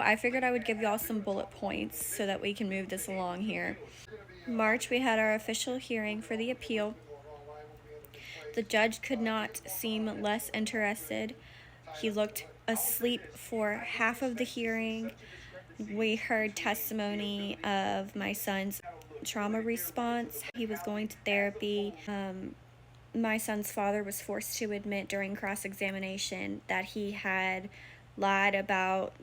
I figured I would give y'all some bullet points so that we can move this along here. March, we had our official hearing for the appeal. The judge could not seem less interested. He looked asleep for half of the hearing. We heard testimony of my son's trauma response. He was going to therapy. My son's father was forced to admit during cross-examination that he had lied about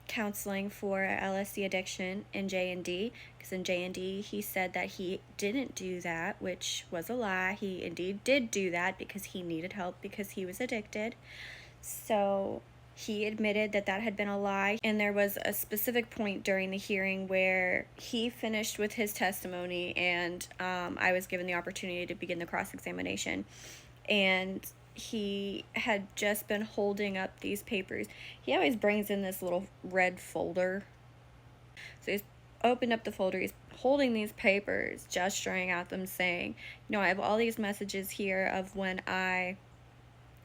counseling for LSD addiction in J&D, because in J&D he said that he didn't do that, which was a lie. He indeed did do that because he needed help because he was addicted. So he admitted that that had been a lie, and there was a specific point during the hearing where he finished with his testimony, and I was given the opportunity to begin the cross-examination, and he had just been holding up these papers. He always brings in this little red folder. So he's opened up the folder, he's holding these papers, gesturing at them, saying, I have all these messages here of when I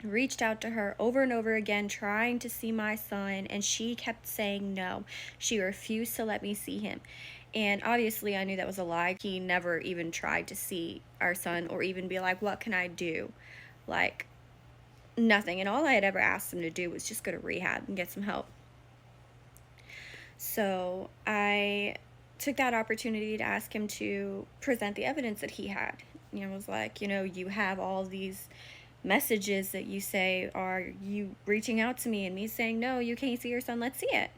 reached out to her over and over again trying to see my son, and she kept saying no. She refused to let me see him. And obviously I knew that was a lie. He never even tried to see our son or even be like, what can I do? Like, nothing. And all I had ever asked him to do was just go to rehab and get some help. So I took that opportunity to ask him to present the evidence that he had. I was like, you have all these messages that you say are you reaching out to me and me saying, no, you can't see your son, let's see it.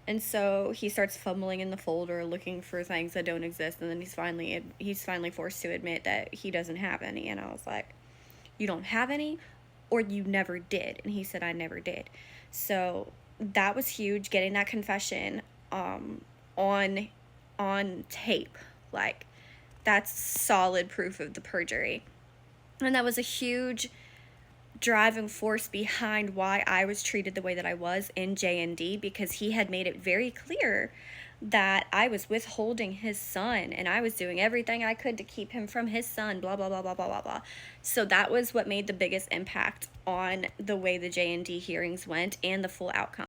And so he starts fumbling in the folder looking for things that don't exist, and then he's finally forced to admit that he doesn't have any. And I was like, you don't have any, or you never did? And he said, I never did. So that was huge, getting that confession on tape. Like, that's solid proof of the perjury. And that was a huge driving force behind why I was treated the way that I was in J&D, because he had made it very clear that I was withholding his son and I was doing everything I could to keep him from his son, blah, blah, blah, blah, blah, blah, blah. So that was what made the biggest impact on the way the J&D hearings went and the full outcome.